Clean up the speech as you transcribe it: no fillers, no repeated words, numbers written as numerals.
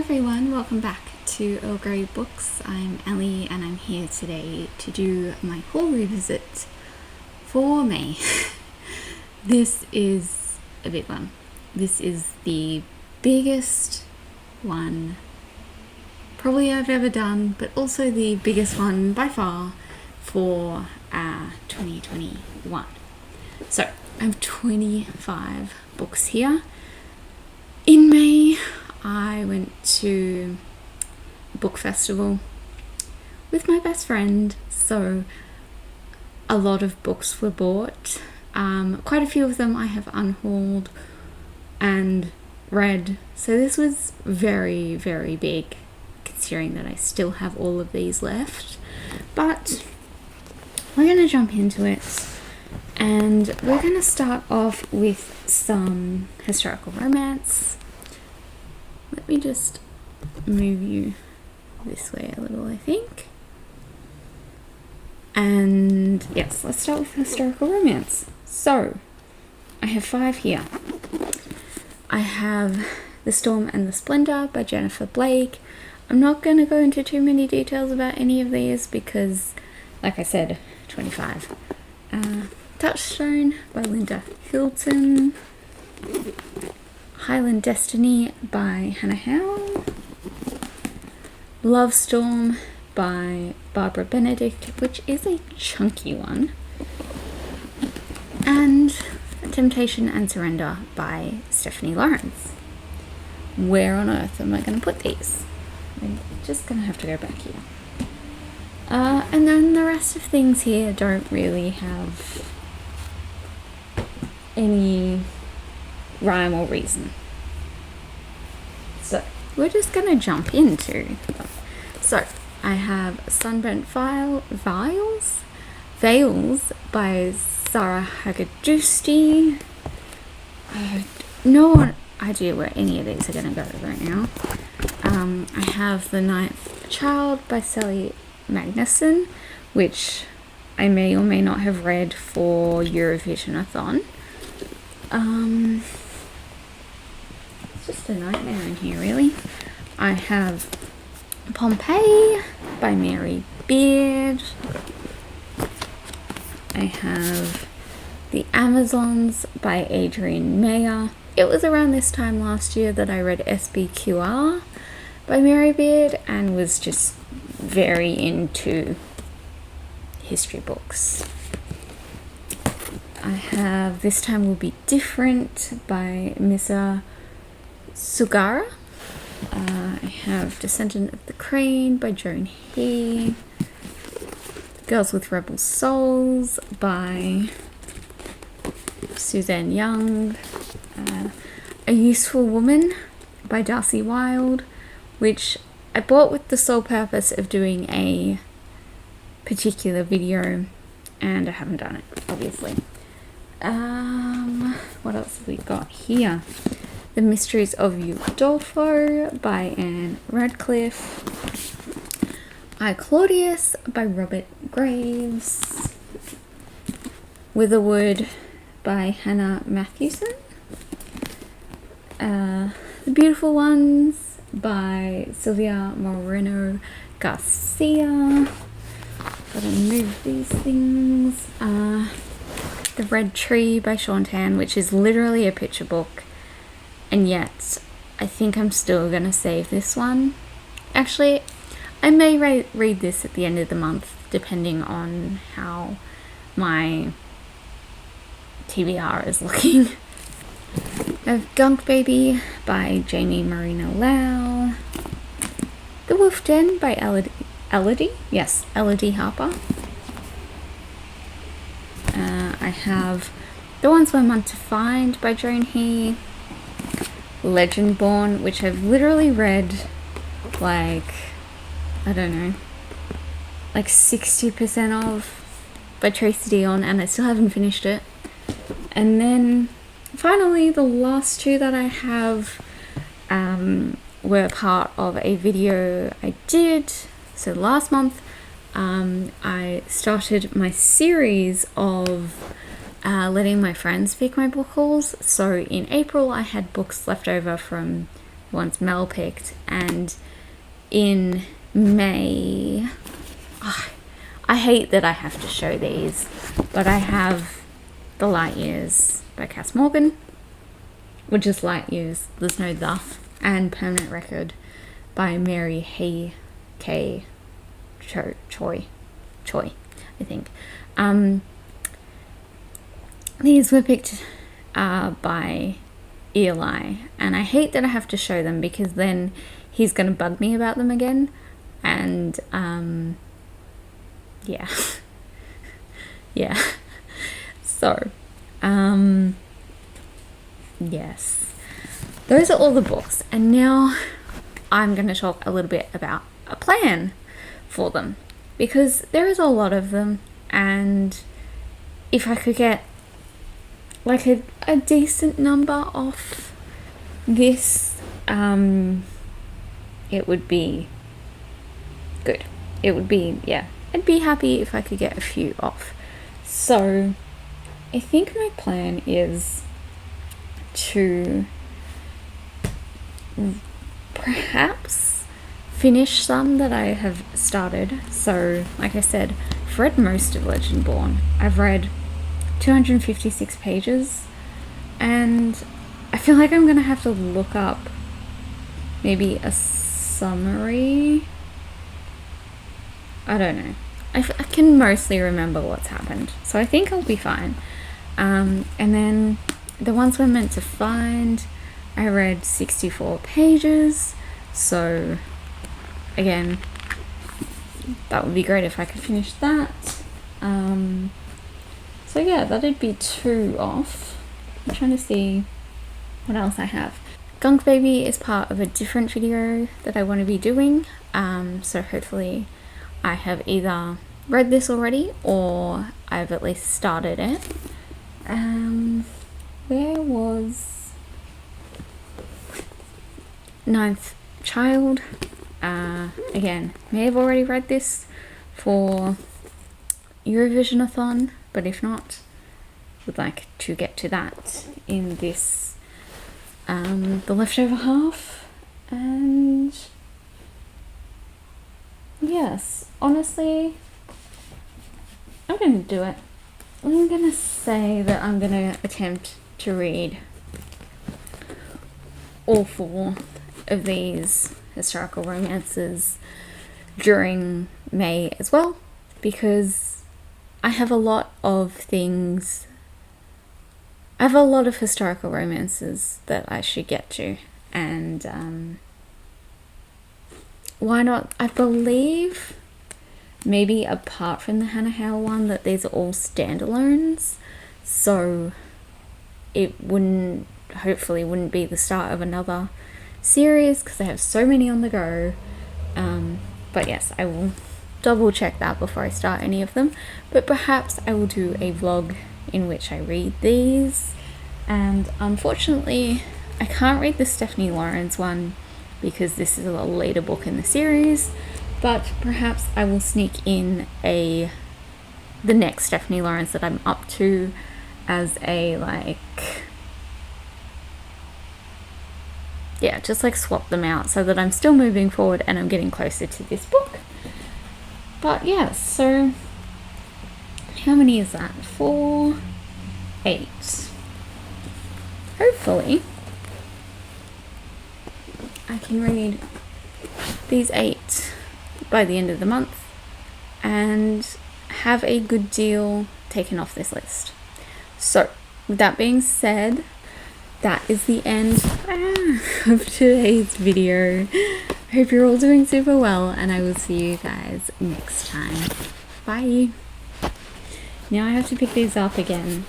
everyone, welcome back to Earl Grey Books. I'm Ellie and I'm here today to do my haul revisit for May. This is a big one. This is the biggest one probably I've ever done, but also the biggest one by far for 2021. So I have 25 books here. In May, I went to a book festival with my best friend, so a lot of books were bought. Quite a few of them I have unhauled and read, so this was very, very big, considering that I still have all of these left. But we're going to jump into it, and we're going to start off with some historical romance. Let me just move you this way a little, I think. And yes, let's start with historical romance. So, I have 5 here. I have The Storm and the Splendor by Jennifer Blake. I'm not going to go into too many details about any of these because, like I said, 25. Touchstone by Linda Hilton. Highland Destiny by Hannah Howe. Love Storm by Barbara Benedict, which is a chunky one. And Temptation and Surrender by Stephanie Lawrence. Where on earth am I going to put these? I'm just going to have to go back here. And then the rest of things here don't really have any rhyme or reason. So we're just going to jump into them. So I have Sunburnt Veils by Sarah Hagedusty. I have no idea where any of these are going to go right now. I have The Ninth Child by Sally Magnuson, which I may or may not have read for Eurovision-a-thon. It's just a nightmare in here, really. I have Pompeii by Mary Beard. I have The Amazons by Adrienne Mayer. It was around this time last year that I read SBQR by Mary Beard and was just very into history books. I have This Time Will Be Different by Misa Sugara. I have Descendant of the Crane by Joan He. Girls with Rebel Souls by Suzanne Young. A Useful Woman by Darcy Wilde, which I bought with the sole purpose of doing a particular video, and I haven't done it, obviously. What else have we got here? The Mysteries of Udolpho by Anne Radcliffe. I, Claudius by Robert Graves. Witherwood by Hannah Mathewson. The Beautiful Ones by Sylvia Moreno Garcia. Gotta move these things. The Red Tree by Shaun Tan, which is literally a picture book, and yet I think I'm still gonna save this one. Actually, I may read this at the end of the month, depending on how my TBR is looking. I have Gunk Baby by Jamie Marina Lau. The Wolf Den by Elodie? Yes, Elodie Harper. I have The Ones We're Meant to Find by Joan He. Legendborn, which I've literally read like, I don't know, like 60% of by Tracy Dion, and I still haven't finished it. And then finally, the last 2 that I have were part of a video I did. So last month, I started my series of letting my friends pick my book hauls. So in April, I had books left over from ones Mel picked, and in May, I hate that I have to show these, but I have The Light Years by Cass Morgan, which is Light Years, there's no the, and Permanent Record by Mary Hay K. Choi, I think. These were picked by Eli, and I hate that I have to show them because then he's going to bug me about them again, and yeah. Yeah. So, yes. Those are all the books, and now I'm going to talk a little bit about a plan for them, because there is a lot of them, and if I could get like a decent number off this, it would be good. It would be, yeah, I'd be happy if I could get a few off. So I think my plan is to perhaps finish some that I have started. So like I said, I've read most of Legendborn. I've read 256 pages, and I feel like I'm gonna have to look up maybe a summary. I don't know. I can mostly remember what's happened, so I think I'll be fine. And then the ones we're meant to find, I read 64 pages, so again, that would be great if I could finish that. So yeah, that'd be 2 off. I'm trying to see what else I have. Gunk Baby is part of a different video that I want to be doing, so hopefully I have either read this already or I've at least started it. Where was Ninth Child? Again, may have already read this for Eurovision-a-thon, but if not, would like to get to that in this, the leftover half. And yes, honestly, I'm gonna do it. I'm gonna say that I'm gonna attempt to read all 4 of these historical romances during May as well, because I have a lot of things. I have a lot of historical romances that I should get to, and why not? I believe, maybe apart from the Hannah Howe one, that these are all standalones, so it hopefully wouldn't be the start of another series, because I have so many on the go. But yes, I will double check that before I start any of them, but perhaps I will do a vlog in which I read these. And unfortunately I can't read the Stephanie Lawrence one because this is a later book in the series, but perhaps I will sneak in the next Stephanie Lawrence that I'm up to as a just swap them out so that I'm still moving forward and I'm getting closer to this book. But yeah, so how many is that? 4, 8. Hopefully I can read these 8 by the end of the month and have a good deal taken off this list. So with that being said, that is the end of today's video. I hope you're all doing super well, and I will see you guys next time. Bye. Now I have to pick these up again